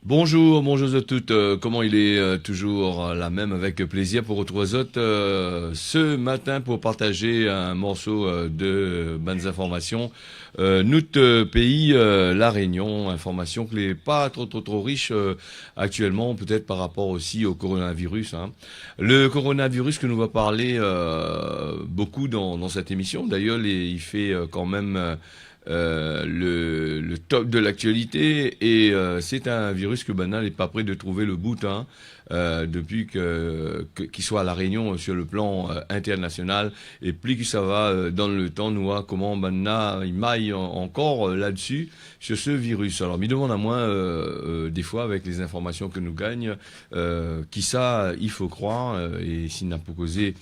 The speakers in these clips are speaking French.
Bonjour, bonjour à toutes. Comment il est toujours la même avec plaisir pour retrouver Zot ce matin pour partager un morceau de bonnes informations. Notre pays, la Réunion, information qui n'est pas trop riche actuellement, peut-être par rapport aussi au coronavirus. Hein. Le coronavirus que nous va parler beaucoup dans cette émission. D'ailleurs, il fait quand même le top de l'actualité et c'est un virus que Banal n'est pas prêt de trouver le bout hein, depuis qu'il soit à la Réunion sur le plan international et plus que ça va dans le temps nous voir comment Banal il maille encore là-dessus sur ce virus. Alors me demande à moi des fois avec les informations que nous gagne qui ça il faut croire et s'il n'a pas causé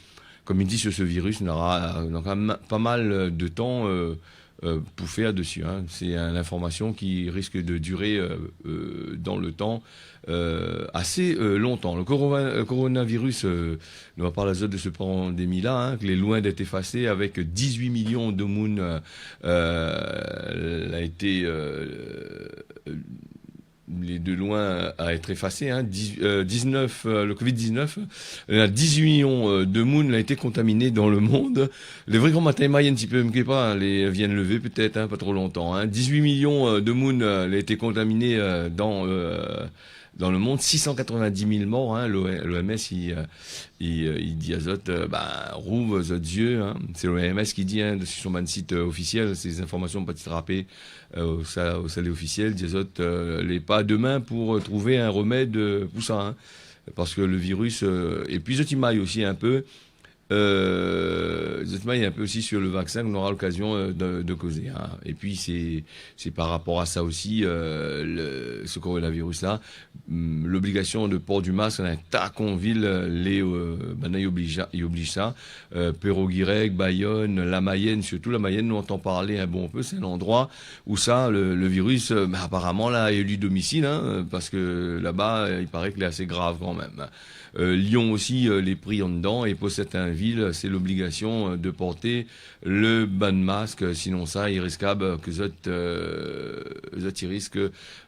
comme il dit sur ce virus, on aura quand même pas mal de temps pour faire dessus. Hein. C'est une information qui risque de durer dans le temps assez longtemps. Le coronavirus, on va parler de cette pandémie-là, hein, qui est loin d'être effacé avec 18 millions de monde a été de loin à être effacé. Hein. 19, le Covid-19, 18 millions de monde a été contaminé dans le monde. Les vrais grands matins un petit peu, pas, les viennent lever peut-être, hein, pas trop longtemps. Hein. 18 millions de monde a été contaminé dans le monde, 690 000 morts. Hein. L'OMS, il dit à Zot, rouvre Zot yeux. Hein. C'est l'OMS qui dit hein, sur son site officiel, ces informations pas rattrapées au salé officiel, dit à Zot, les pas demain pour trouver un remède pour ça. Hein. Parce que le virus, et puis Zot, il maille aussi un peu. Il y a un peu aussi sur le vaccin qu'on aura l'occasion de causer. Hein. Et puis c'est par rapport à ça aussi ce coronavirus-là, l'obligation de port du masque, un Taconville, il oblige ça. Perros-Guirec, Bayonne, la Mayenne, surtout la Mayenne, nous entend parler un bon peu. C'est un endroit où ça, le virus, apparemment là, a élu domicile, hein, parce que là-bas, il paraît qu'il est assez grave quand même. Lyon aussi, les prix en dedans, et pour certaines villes, c'est l'obligation de porter le ban de masque, sinon ça, il risquable que ils risquent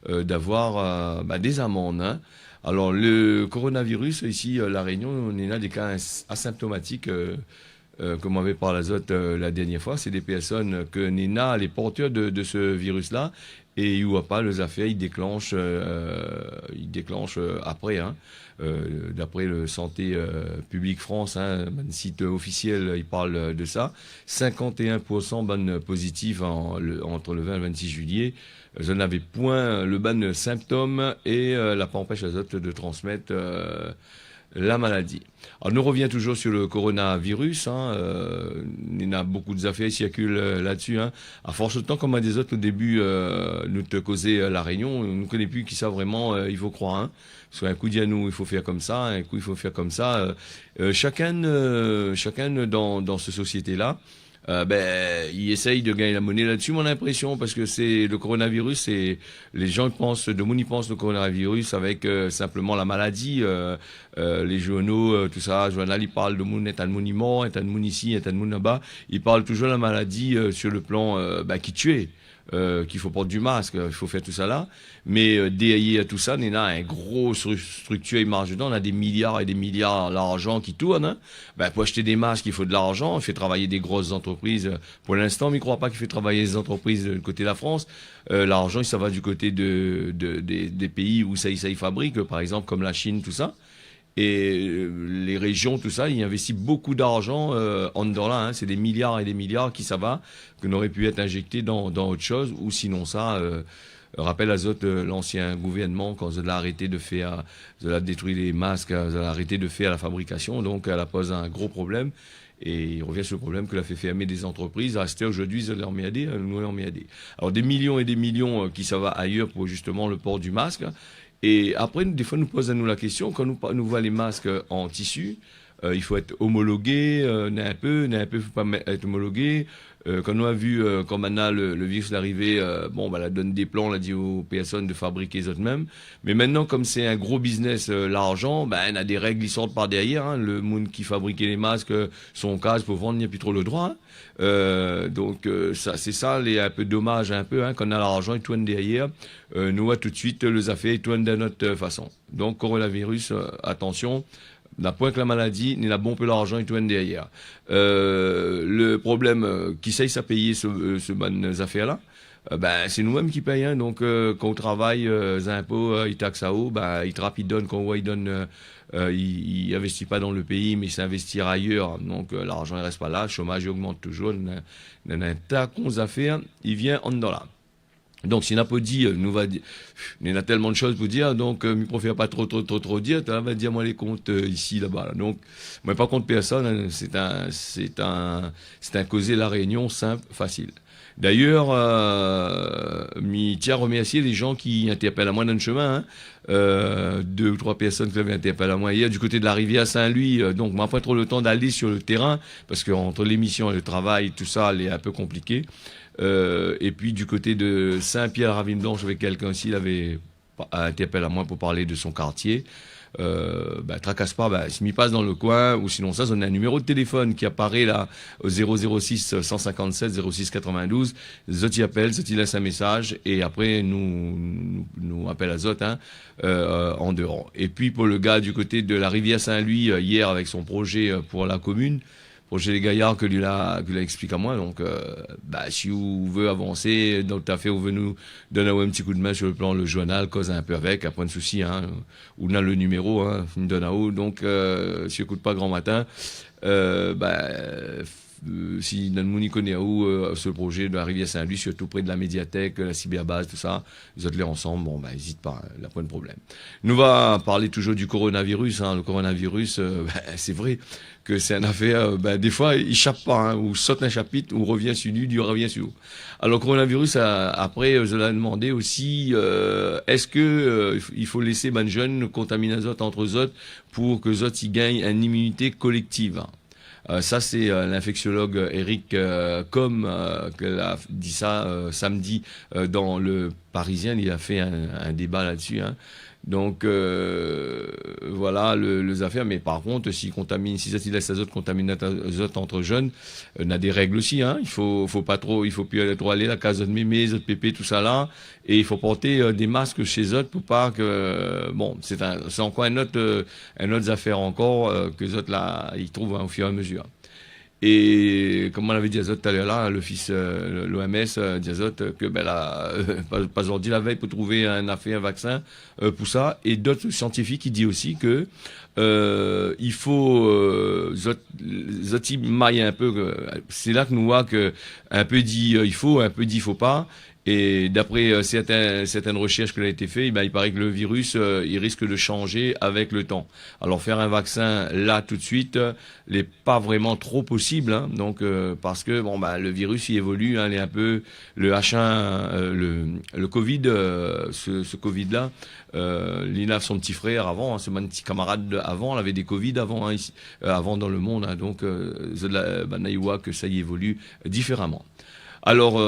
d'avoir des amendes. Hein. Alors le coronavirus, ici, la Réunion, on est là des cas asymptomatiques. Comme on avait parlé la dernière fois, c'est des personnes que Nina, les porteurs de ce virus-là, et il voit pas les affaires, il déclenche après. Hein. D'après le Santé publique France, hein, un site officiel, il parle de ça. 51% ban positif entre le 20 et le 26 juillet. Je n'avais point le ban symptômes et la pas empêche les autres de transmettre la maladie. Alors, nous revient toujours sur le coronavirus. Hein, il y a beaucoup d'affaires qui circulent là-dessus. Hein. À force de temps, comme à des autres, au début, nous te causer la Réunion, on ne connaît plus qui ça vraiment, il faut croire. Hein. Soit un coup dit à nous, il faut faire comme ça, un coup il faut faire comme ça. Chacun dans cette société-là, il essaye de gagner la monnaie là-dessus, mon impression, parce que c'est le coronavirus, et les gens pensent, de monde ils pensent le coronavirus avec simplement la maladie, les journaux, tout ça, le journal, ils parlent de monde, est un monde mort, est un monde ici, est un monde là-bas, ils parlent toujours de la maladie sur le plan qui tue. Qu'il faut porter du masque, il faut faire tout ça là. Mais derrière tout ça, on a un gros structure et marge dedans. On a des milliards et des milliards d'argent qui tournent. Hein. Pour acheter des masques, il faut de l'argent. Il fait travailler des grosses entreprises. Pour l'instant, mais il ne croit pas qu'il fait travailler les entreprises du côté de la France. L'argent, ça va du côté des pays où ça y fabrique, par exemple comme la Chine, tout ça. Et les régions, tout ça, ils investissent beaucoup d'argent en dedans là. Hein. C'est des milliards et des milliards qui ça va, qu'on aurait pu être injectés dans autre chose, ou sinon ça, rappelle à Zot l'ancien gouvernement quand ils ont arrêté de faire, ils ont détruit les masques, ils ont arrêté de faire la fabrication, donc elle a posé un gros problème. Et il revient sur le problème que l'a fait fermer des entreprises. Rester aujourd'hui, ils l'ont mis à des, nous l'ont mis à des. Alors des millions et des millions qui ça va ailleurs pour justement le port du masque. Et après, des fois, nous pose à nous la question, quand nous voit les masques en tissu, il faut être homologué, faut pas être homologué. Quand on a vu, quand maintenant le virus est arrivé, bon, bah, la donne des plans, on a dit aux personnes de fabriquer les autres mêmes. Mais maintenant, comme c'est un gros business, l'argent, ben, on a des règles qui sortent par derrière. Hein. Le monde qui fabriquait les masques, son casque pour vendre, il n'y a plus trop le droit. Hein. Donc, ça, c'est ça, un peu dommage, un peu, hein, quand on a l'argent, il tourne derrière. Nous, tout de suite, les affaires, ils tournent de notre façon. Donc, coronavirus, attention. La point que la maladie, ni la bon peu l'argent, il tourne derrière. Le problème, qui sait ça payer ce bonnes affaires-là? Ben, c'est nous-mêmes qui payons. Hein. Donc, quand on travaille, les impôts, ils taxent à haut, ben, ils trappent, ils donnent. Quand on voit, ils donnent, ils investissent pas dans le pays, mais ils s'investissent ailleurs. Donc, l'argent, il reste pas là. Le chômage, il augmente toujours. Il y a un tas qu'on a fait, il vient en dollar. Donc, si n'a pas dit, nous va dire, il y en a tellement de choses pour dire, donc, je préfère pas trop dire, tu vas dire, moi, les comptes, ici, là-bas, là. Donc, moi, pas contre personne, hein, c'est un causé la réunion simple, facile. D'ailleurs, je tiens à remercier les gens qui interpellent à moi dans le chemin, hein. 2 ou 3 personnes qui avaient interpellé à moi hier du côté de la rivière Saint-Louis. Donc, m'a pas trop le temps d'aller sur le terrain parce que entre l'émission et le travail, tout ça, elle est un peu compliqué. Et puis du côté de Saint-Pierre-Ravine-Blanche, avec quelqu'un aussi, il avait interpellé à moi pour parler de son quartier. Tracasse pas, s'il m'y passe dans le coin, ou sinon ça, on a un numéro de téléphone qui apparaît là, au 006 157 06 92. Zot y appelle, Zot y laisse un message, et après, nous appelle à Zot, hein, en dehors. Et puis, pour le gars du côté de la rivière Saint-Louis, hier, avec son projet pour la commune, projet les gaillards que lui a expliqué à moi. Donc, si vous voulez avancer dans ta fait, vous voulez nous donner un petit coup de main sur le plan le journal, cause un peu avec, pas de souci, hein, ou on a le numéro, hein, une donne à haut. Donc, si écoute pas grand matin, si dans le monde connaît où ce projet de la rivière Saint-Louis, surtout près de la médiathèque, la cyberbase, tout ça, les autres les ensemble, bon, n'hésite pas, il n'y a pas de problème. Nous va parler toujours du coronavirus, hein. Le coronavirus, c'est vrai que c'est une affaire, des fois, il échappe pas, hein, ou saute un chapitre, ou revient sur lui, revient sur nous. Alors, le coronavirus, après, je l'ai demandé aussi, est-ce que il faut laisser les jeunes contaminer les autres entre eux autres pour que les autres y gagnent une immunité collective? Ça, c'est l'infectiologue Eric Com qui a dit ça samedi dans le Parisien. Il a fait un débat là-dessus. Hein. Donc, voilà les affaires. Mais par contre, si ça laisse les autres contaminer les autres entre jeunes, on a des règles aussi. Hein. Il faut plus trop aller la case de mémé, les autres pépé, tout ça là. Et il faut porter des masques chez eux pour pas que, bon, c'est encore un autre affaire encore que les autres là, ils trouvent hein, au fur et à mesure. Et comme on avait dit à Zot tout à l'heure là, l'office, l'OMS dit à Zot que pas aujourd'hui la veille pour trouver un vaccin pour ça. Et d'autres scientifiques qui disent aussi que il faut Zot maille un peu. C'est là que nous voit que un peu dit il faut, un peu dit il faut pas. Et d'après certaines recherches qui ont été faites, il paraît que le virus, il risque de changer avec le temps. Alors faire un vaccin là tout de suite, n'est pas vraiment trop possible, hein, donc parce que le virus il évolue, hein, il est un peu le H1, le Covid, ce Covid là, il a son petit frère avant, hein, ce petit camarade avant, il avait des Covid avant, hein, ici, avant dans le monde, hein, donc Naïwa que ça y évolue différemment. Alors,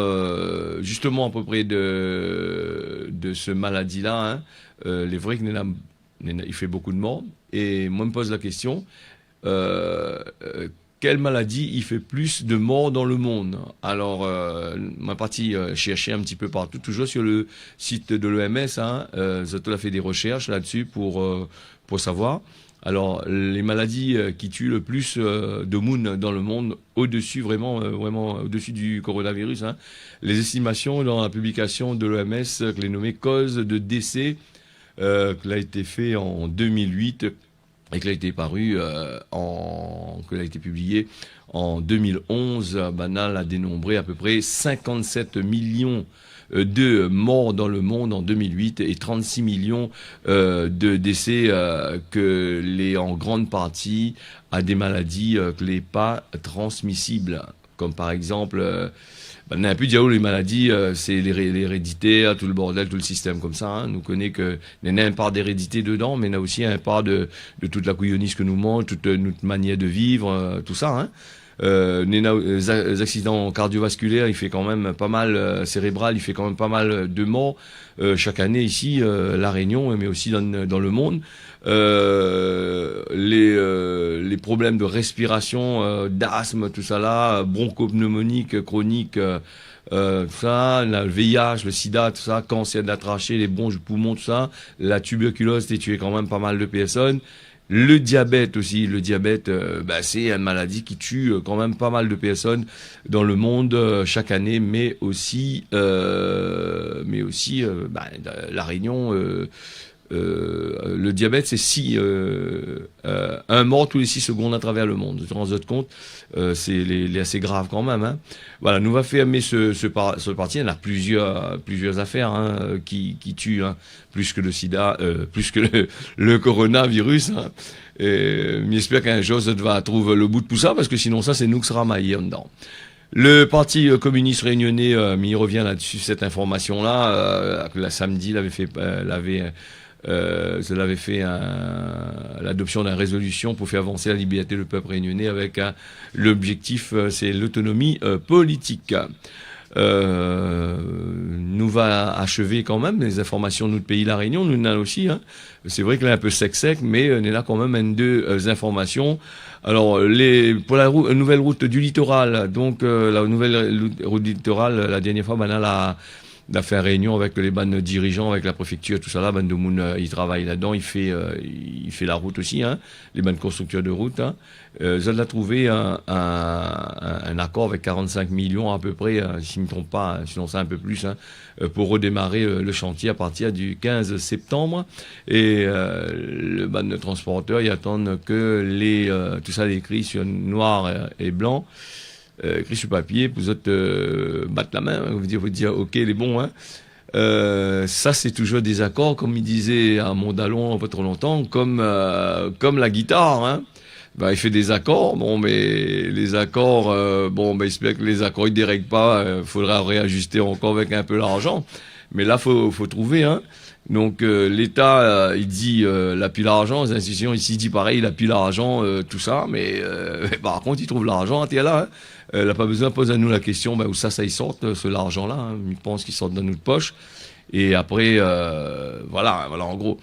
justement, à peu près de ce maladie-là, hein, il est vrai qu'il fait beaucoup de morts. Et moi, je me pose la question, quelle maladie il fait plus de morts dans le monde? Alors, ma partie chercher un petit peu partout, toujours sur le site de l'OMS, hein, Zoto a fait des recherches là-dessus pour savoir. Alors, les maladies qui tuent le plus de monde dans le monde, au-dessus, vraiment au-dessus du coronavirus, hein, les estimations dans la publication de l'OMS, que les nommées causes de décès, qui a été fait en 2008 et qui a été publié en 2011, Banal a dénombré à peu près 57 millions de morts dans le monde en 2008 et 36 millions de décès en grande partie à des maladies que les pas transmissibles, comme par exemple on a un peu dit les maladies, c'est l'hérédité, tout le bordel, tout le système comme ça. Hein. Nous connaît que il y a une part d'hérédité dedans, mais il y a aussi une part de toute la couillonnisse que nous mangeons, toute notre manière de vivre, tout ça. Hein. Les accidents cardiovasculaires, il fait quand même pas mal, cérébral, il fait quand même pas mal de morts chaque année ici, La Réunion, mais aussi dans le monde. Les problèmes de respiration, d'asthme, tout ça là, bronchopneumonique chronique, tout ça, le VIH, le sida, tout ça, cancer de la trachée, les bronches du poumon, tout ça, la tuberculose, t'es tué quand même pas mal de personnes. Le diabète aussi, c'est une maladie qui tue quand même pas mal de personnes dans le monde chaque année, mais aussi La Réunion. Le diabète, c'est un mort tous les 6 secondes à travers le monde. Vous vous rendez compte, c'est assez grave quand même. Hein. Voilà, nous va fermer ce parti. Il y en a plusieurs affaires qui tuent, hein, plus que le sida, plus que le coronavirus. Hein. J'espère qu'un jour, ça va trouver le bout de tout ça, parce que sinon, ça, c'est nous qui sera maillé dedans. Le Parti communiste réunionnais, il revient là-dessus, cette information-là. La samedi, l'avait fait l'adoption d'une résolution pour faire avancer la liberté du peuple réunionnais avec l'objectif, c'est l'autonomie politique. Nous va achever quand même les informations de notre pays, La Réunion, nous en avons aussi. Hein. C'est vrai que là un peu sec, mais on est là quand même deux informations. Alors, pour la nouvelle route du littoral, donc la nouvelle route du littoral, la dernière fois, on a fait une réunion avec les bandes dirigeants, avec la préfecture, tout ça là, Ban de Moun, il travaille là-dedans, il fait la route aussi, hein, les bandes constructeurs de route. Hein. Ils ont trouvé un accord avec 45 millions à peu près, si je ne me trompe pas, sinon c'est un peu plus, hein, pour redémarrer le chantier à partir du 15 septembre. Et le ban de transporteurs, ils attendent que tout ça écrit sur noir et blanc. Écrit sur papier, vous autres battre la main, vous dire ok, les bons, hein. Ça c'est toujours des accords, comme il disait à Mondalon pas trop longtemps, comme la guitare, hein. Ben, il fait des accords, mais les accords, il espère que les accords ils dérèglent pas, faudra réajuster encore avec un peu l'argent. Mais là faut trouver, hein. Donc l'État, il dit il a plus l'argent, les institutions ici dit pareil, il a plus l'argent, tout ça, mais par contre il trouve l'argent, t'es là, hein. Elle n'a pas besoin de poser à nous la question où ça y sort, l'argent-là. Hein. Il pense qu'il sort de notre poche. Et après, voilà, en gros.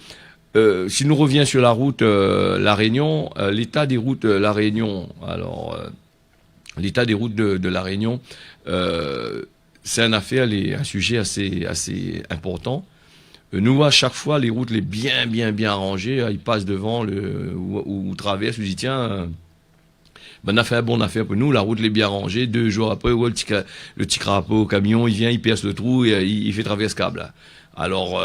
Si nous revenons sur la route La Réunion, l'état des routes La Réunion, alors, l'état des routes de La Réunion, c'est un sujet assez important. Nous, à chaque fois, les routes les bien rangées, ils passent devant ou traversent, ils disent tiens... bonne affaire pour nous, la route est bien rangée, 2 jours après, le petit crapaud au camion, il vient, il perce le trou et il fait traverser ce câble. Alors,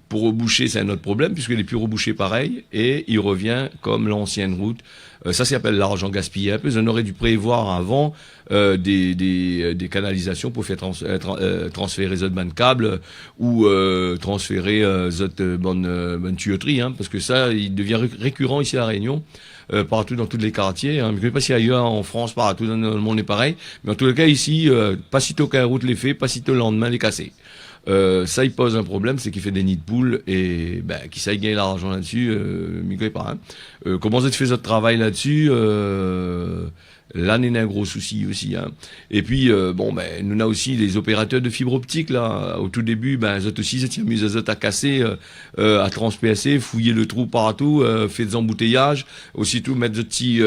pour reboucher, c'est un autre problème, puisqu'il n'est plus rebouché pareil, et il revient comme l'ancienne route. Ça s'appelle l'argent gaspillé un peu. On aurait dû prévoir avant des canalisations pour faire transférer les autres bandes câbles ou transférer les autres bonnes tuyauteries, hein, parce que ça, il devient récurrent ici à La Réunion. Partout dans tous les quartiers. Hein. Je ne sais pas si ailleurs en France, partout dans le monde est pareil. Mais en tout cas, ici, pas sitôt qu'un route les fait, pas sitôt le lendemain les casser. Ça, il pose un problème, c'est qu'il fait des nids de poules et qui ça, il gagne l'argent là-dessus, migré pas. Hein. Comment vous faites votre travail là-dessus Là, on a un gros souci aussi. Hein. Et puis, nous on a aussi les opérateurs de fibre optique là. Au tout début, eux aussi, ils s'amusent à casser, à transpercer, fouiller le trou partout, faire des embouteillages. Aussitôt mettre des petits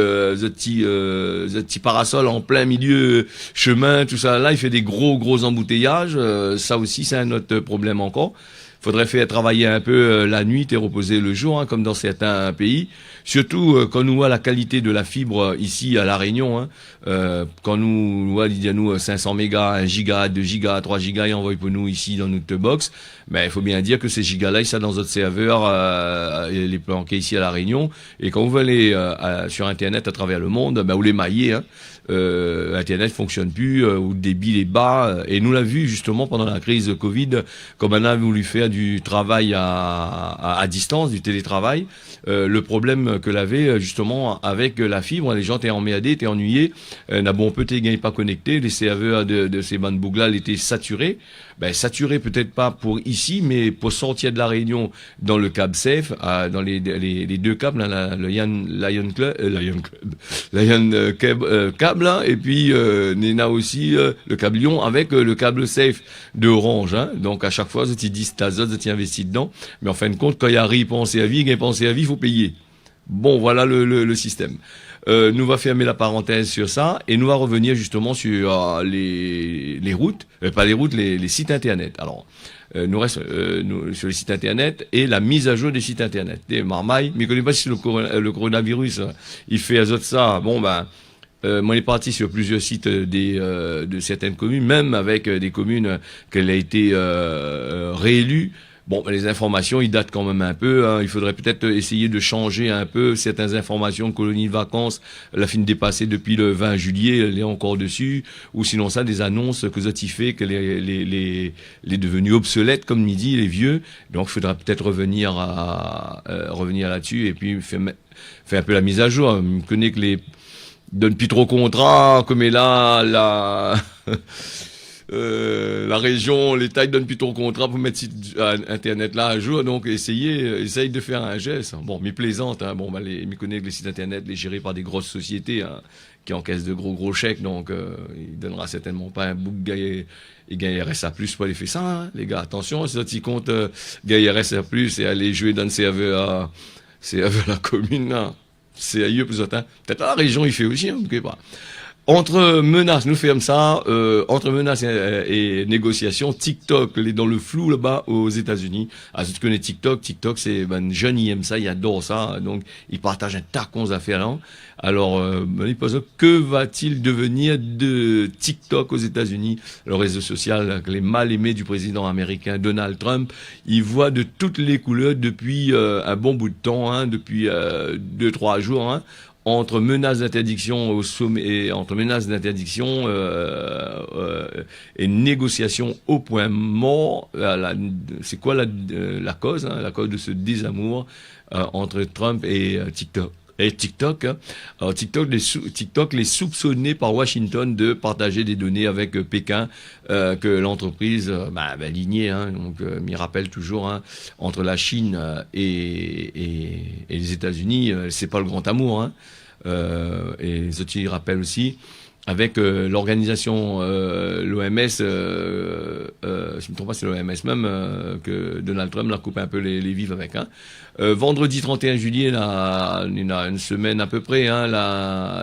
parasols en plein milieu chemin, tout ça. Là, il fait des gros embouteillages. Ça aussi, c'est un autre problème encore. Faudrait faire travailler un peu la nuit et reposer le jour, hein, comme dans certains pays. Surtout quand nous voit la qualité de la fibre ici à La Réunion. Hein, quand nous voit, il y a nous 500 mégas, 1 giga, 2 gigas, 3 gigas, et envoie pour nous ici dans notre box. Mais il faut bien dire que ces gigas-là, ils sont dans notre serveur, les planqués ici à La Réunion. Et quand vous venez sur Internet à travers le monde, vous les maillez. Hein, Internet fonctionne plus, ou le débit est bas. Et nous l'a vu justement pendant la crise de Covid, comme on a voulu faire du travail à distance, du télétravail. Le problème que l'avait justement avec la fibre, les gens étaient emmerdés, étaient ennuyés. N'a bon peut-être pas connecté, les serveurs de ces bandes bouglas étaient saturés. saturé peut-être pas pour ici, mais pour sortir de la Réunion dans le câble safe, dans les deux câbles, hein, le Lion câble, hein, et puis Nena aussi le câble Lyon avec le câble safe de Orange. Hein. Donc à chaque fois, ils disent Tazot, ils investissent dedans, mais en fin de compte, quand il y a penser à vie, il y a penser à vie, il faut payer. Bon, voilà le système. Nous va fermer la parenthèse sur ça et nous va revenir justement sur les routes, pas les routes, les sites internet. Alors, nous reste sur les sites internet et la mise à jour des sites internet. Des marmailles, mais je ne connais pas si le coronavirus il fait azote ça. Bon moi, on est parti sur plusieurs sites de certaines communes, même avec des communes qu'elle a été réélue. Bon, les informations, ils datent quand même un peu. Hein. Il faudrait peut-être essayer de changer un peu certaines informations. Colonie de vacances, la fin dépassée depuis le 20 juillet, elle est encore dessus. Ou sinon ça, des annonces que Zotifé, que les devenus obsolètes, comme il dit, les vieux. Donc, il faudra peut-être revenir là-dessus et puis faire un peu la mise à jour. Je connais que les donne plus trop contrat, comme est là, la région, l'État, il donne plus trop contrat pour mettre Internet là à jour, donc essaye de faire un geste. Bon, mais plaisante, hein. Bon, mais connaît que les sites Internet, les gérés par des grosses sociétés, hein, qui encaissent de gros chèques, donc, il donnera certainement pas un book gagné. Et gagner RSA plus pour aller faire ça, hein, les gars. Attention, si tu comptes gagner RSA plus et aller jouer dans le CAV à la commune, là. C'est ailleurs plus autant. Peut-être la région, il fait aussi, hein, pas. Entre menaces, nous faisons ça, entre menaces et négociations, TikTok, il est dans le flou là-bas aux États-Unis. Ah, si tu connais TikTok, c'est, jeune, il aime ça, il adore ça, donc, il partage un tas de affaires là. Alors, il pose, que va-t-il devenir de TikTok aux États-Unis, le réseau social, les mal aimés du président américain Donald Trump? Il voit de toutes les couleurs depuis un bon bout de temps, hein, depuis 2-3 jours, hein, entre menaces d'interdiction au sommet et entre menaces d'interdiction et négociations au point mort. C'est quoi la cause, hein, la cause de ce désamour entre Trump et TikTok? Et TikTok, hein. Alors TikTok les soupçonnait par Washington de partager des données avec Pékin que l'entreprise alignée, hein, donc m'y rappelle toujours, hein, entre la Chine et les États-Unis, c'est pas le grand amour, hein. Et Zotti rappelle aussi avec l'organisation l'OMS, je me trompe pas, c'est l'OMS même que Donald Trump l'a coupé un peu les vives avec. Hein. Vendredi 31 juillet, il y a une semaine à peu près, hein,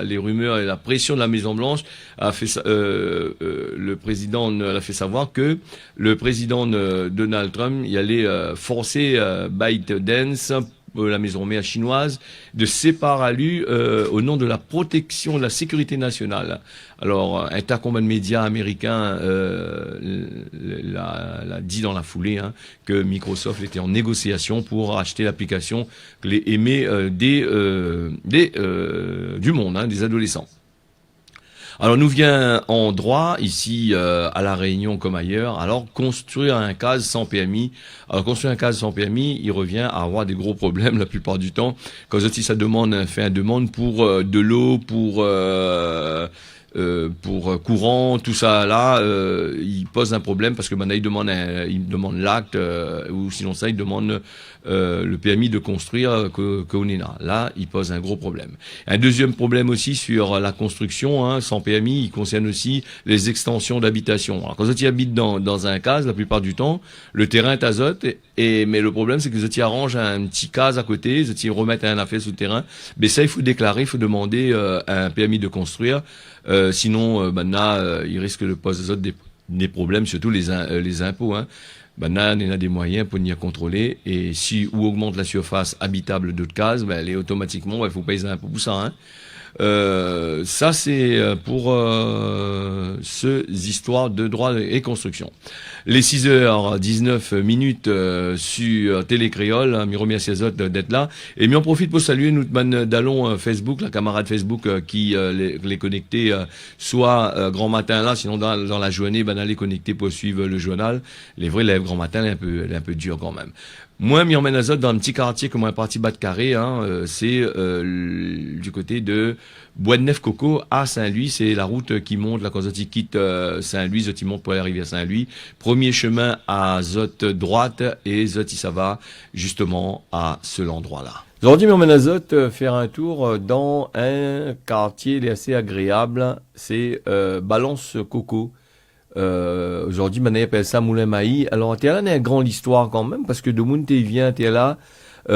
les rumeurs et la pression de la Maison Blanche a fait le président a fait savoir que le président Donald Trump il allait forcer ByteDance, la maison mère chinoise, de séparer au nom de la protection de la sécurité nationale. Alors, un tas de médias américains l'a dit dans la foulée, hein, que Microsoft était en négociation pour acheter l'application que les aimés du monde, hein, des adolescents. Alors nous vient en droit, ici à La Réunion comme ailleurs, alors construire un case sans PMI. Alors construire un case sans PMI, il revient à avoir des gros problèmes la plupart du temps. Quand aussi ça fait une demande pour de l'eau, pour courant, tout ça là, il pose un problème parce que maintenant il demande l'acte ou sinon ça il demande le permis de construire qu'on est là. Là, il pose un gros problème. Un deuxième problème aussi sur la construction, hein, sans permis, il concerne aussi les extensions d'habitation. Alors quand tu habites dans un case, la plupart du temps, le terrain est azote, mais le problème c'est que tu arranges un petit case à côté, tu remettre un affaire sous le terrain, mais ça il faut déclarer, il faut demander un permis de construire. Sinon, il risque de poser des problèmes, surtout les impôts. Hein. Maintenant, il y a des moyens pour y contrôler. Et si ou augmente la surface habitable d'autres cases, elle est automatiquement, il faut payer des impôts pour ça. Hein. Ça, c'est pour ces histoires de droit et construction. Les 6h19 sur Télé Créole, hein, je remercie les autres d'être là. Et m'en profite pour saluer notre man d'Allon Facebook, la camarade Facebook qui les connectés, soit grand matin là, sinon dans la journée, allez connecter pour suivre le journal. Les vrais lèvres grand matin, elle est un peu dur quand même. Moi, m'y emmène azote dans un petit quartier comme un parti bas de carré, hein, c'est du côté de Bois de Neuf Coco à Saint-Louis. C'est la route qui monte, là, quand Zoti quitte Saint-Louis, Zoti monte pour la rivière Saint-Louis. Premier chemin à Zot droite et Zoti ça va justement à cet endroit-là. Aujourd'hui, m'y emmène azote faire un tour dans un quartier assez agréable. C'est Balance Coco. Aujourd'hui, maintenant, appelle ça Moulin Maï. Alors, t'es là, il y a une grande histoire quand même, parce que de moun t'es vient, t'es là, pèse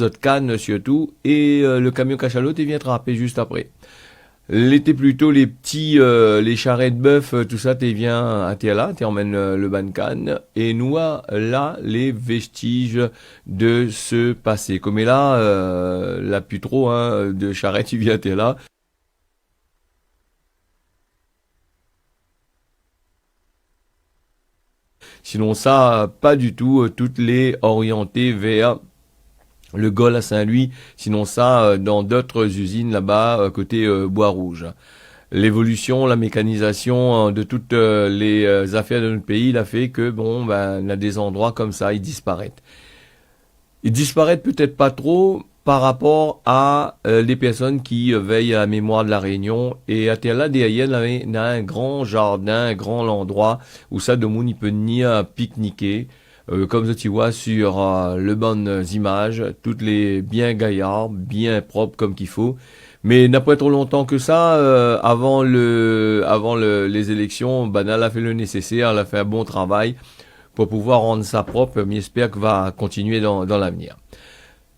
de canne surtout, et le camion cachalot t'es vient te râper juste après. L'été plutôt, les petits, les charrettes de bœuf, tout ça, t'es vient, t'es là, t'es emmène le ban de canne, et nous, là, les vestiges de ce passé. Comme est là, là, plus trop, hein, de charrette, tu viens, t'es là. Sinon ça, pas du tout, toutes les orientées vers le Gol à Saint-Louis. Sinon ça, dans d'autres usines là-bas, côté Bois-Rouge. L'évolution, la mécanisation de toutes les affaires de notre pays, il a fait que, bon, ben, il y a des endroits comme ça, ils disparaissent. Ils disparaissent peut-être pas trop par rapport à les personnes qui veillent à la mémoire de la Réunion. Et à Terre-là, derrière, il y a un grand jardin, un grand endroit où ça, de monde, il peut venir pique-niquer. Comme ça, tu vois sur le bonnes images, toutes les bien gaillards, bien propres comme qu'il faut. Mais n'a pas trop longtemps que ça, avant les élections, Banal a fait le nécessaire, elle a fait un bon travail pour pouvoir rendre ça propre, mais j'espère que va continuer dans l'avenir.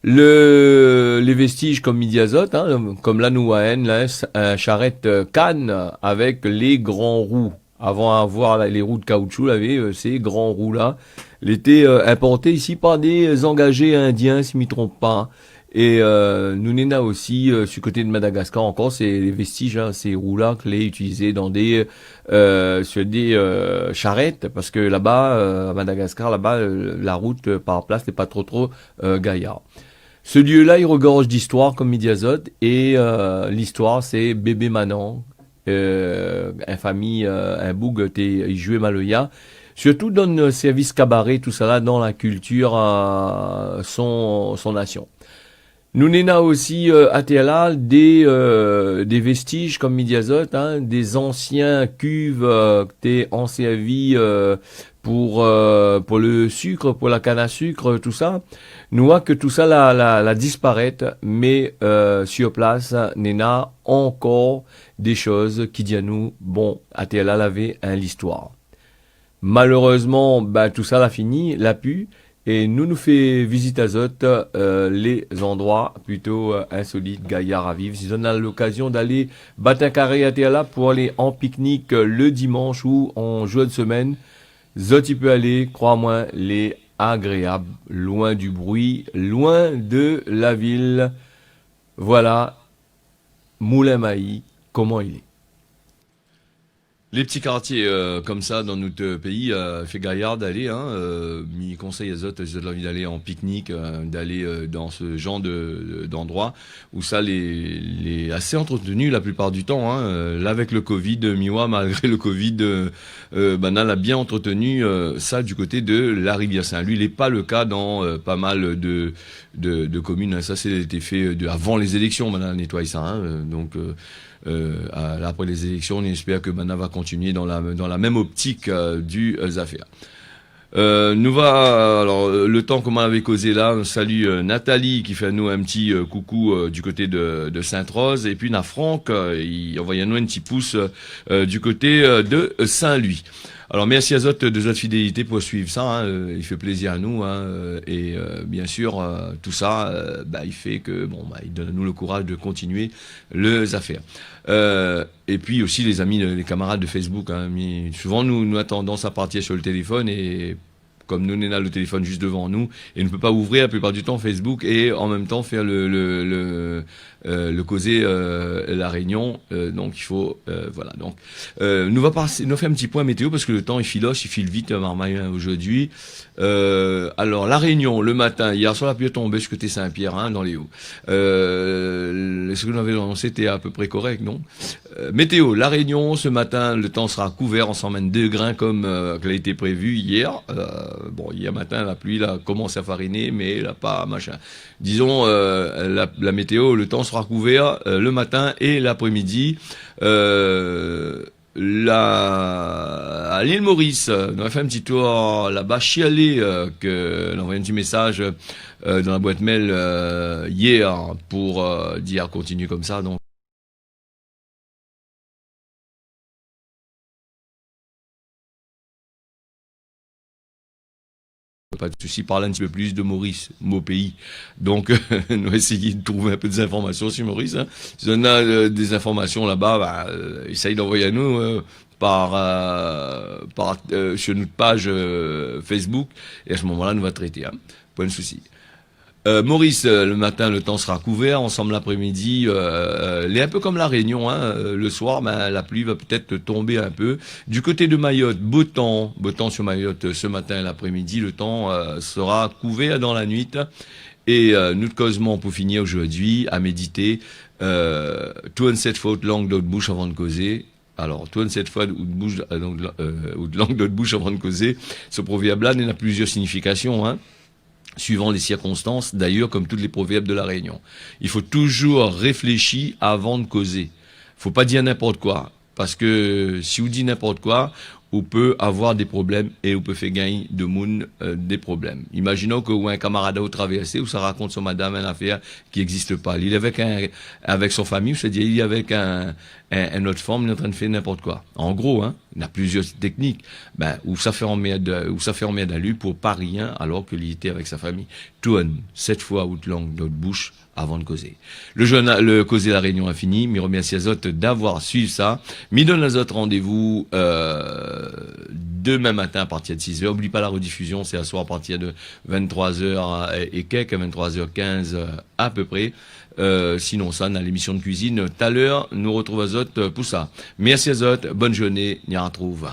Les vestiges comme Midi Azote, hein, comme la Nouaen, là, un charrette canne avec les grands roues. Avant d'avoir les roues de caoutchouc, il avait ces grands roues-là. Il était importé ici par des engagés indiens, si je ne m'y trompe pas. Et nous n'en aussi, sur côté de Madagascar encore, c'est les vestiges, hein, ces roues-là que les utilisés dans sur des charrettes, parce que là-bas, à Madagascar, là-bas, la route par place n'est pas trop gaillard. Ce lieu-là, il regorge d'histoire comme Midi Azote, et l'histoire, c'est bébé Manan, un famille, un boug, il jouait Maloya. Surtout dans le service cabaret, tout ça là, dans la culture, son nation. Nous n'en aussi à Téala des vestiges comme Midi Azote, hein, des anciens cuves t'es en servi pour le sucre, pour la canne à sucre, tout ça. Nous voit que tout ça la disparaît, mais sur place, n'en encore des choses qui disent à nous, bon, à Téala avait l'histoire. Malheureusement, ben tout ça l'a fini, l'a pu. Et nous fait visite azote les endroits plutôt insolites, gaillards à vivre. Si on a l'occasion d'aller battre un carré à terre là pour aller en pique-nique le dimanche ou en jour de semaine, zot il peut aller, crois-moi, les agréables, loin du bruit, loin de la ville. Voilà, Moulin Maï, comment il est. Les petits quartiers comme ça dans notre pays fait gaillard d'aller, hein, mi conseil aux autres, j'ai envie d'aller en pique-nique, d'aller dans ce genre d'endroit où ça les assez entretenu la plupart du temps, hein. Là avec le Covid, Miwa malgré le Covid, Banal a bien entretenu ça du côté de la rivière Saint-Louis. Il n'est pas le cas dans pas mal de communes, hein. Ça c'était fait avant les élections, Banal nettoie ça, hein, donc après les élections, on espère que Mana va continuer dans la même optique du affaire. Alors le temps qu'on avait causé là, on salue Nathalie qui fait à nous un petit coucou du côté de Sainte-Rose, et puis na Franck, il envoie à nous un petit pouce du côté de Saint-Louis. Alors merci à Zot de votre fidélité pour suivre ça, hein, il fait plaisir à nous, hein, et bien sûr tout ça, il fait que il donne à nous le courage de continuer les affaires. Et puis aussi les amis, les camarades de Facebook, hein, souvent nous avons tendance à partir sur le téléphone, et comme nous on a le téléphone juste devant nous et ne peut pas ouvrir la plupart du temps Facebook et en même temps faire le causer la réunion, donc il faut voilà, donc nous faire un petit point météo parce que le temps il file vite, Marmaille, aujourd'hui. Alors, La Réunion, le matin, hier soir, la pluie est tombée jusqu'à côté Saint-Pierre, hein, dans les Hauts. Ce que nous avions annoncé était à peu près correct, non? Météo, La Réunion, ce matin, le temps sera couvert, on s'emmène 2 grains comme qu'il a été prévu hier. Bon, hier matin, la pluie là, commence à fariner, mais là, pas machin. Disons, la météo, le temps sera couvert le matin et l'après-midi. À l'île Maurice, on a fait un petit tour là-bas, chialé, que on a envoyé un petit message dans la boîte mail hier pour dire continue comme ça. Donc pas de souci, parler un petit peu plus de Maurice, mon pays. Donc, nous essayons de trouver un peu des informations sur Maurice. Hein. Si on a des informations là-bas, bah, essaye d'envoyer à nous sur notre page Facebook. Et à ce moment-là, nous va traiter. Hein. Pas de souci. Maurice, le matin, le temps sera couvert. Ensemble, l'après-midi, il est un peu comme la Réunion. Hein, le soir, ben, la pluie va peut-être tomber un peu. Du côté de Mayotte, beau temps sur Mayotte ce matin et l'après-midi. Le temps sera couvert dans la nuit. Et nous te causons pour finir aujourd'hui à méditer. Tout cette faute langue d'autre bouche avant de causer. Alors, tout cette fois ou de langue d'autre bouche avant de causer. Ce proverbe-là n'a plusieurs significations. Hein. Suivant les circonstances, d'ailleurs, comme tous les proverbes de la Réunion. Il faut toujours réfléchir avant de causer. Faut pas dire n'importe quoi. Parce que si vous dites n'importe quoi, vous peut avoir des problèmes et vous peut faire gagner de monde des problèmes. Imaginons que ou un camarade au traversé où ça raconte son madame une affaire qui n'existe pas. Il est avec son famille, c'est-à-dire il est avec un autre femme, il est en train de faire n'importe quoi. En gros, hein, il y a plusieurs techniques. Ben, où ça fait en merde à lui pour pas rien alors qu'il était avec sa famille. Tourne 7 fois out langue d'autre bouche avant de causer. Le causer la réunion a fini. Me remercie à Zot d'avoir suivi ça. Me donne à Zot rendez-vous demain matin à partir de 6h. Oublie pas la rediffusion, c'est à soir à partir de 23h et quelques, 23h15 à peu près. Sinon ça, on a l'émission de cuisine. Tout à l'heure, nous retrouvons à Zot pour ça. Merci à Zot, bonne journée, on y retrouve.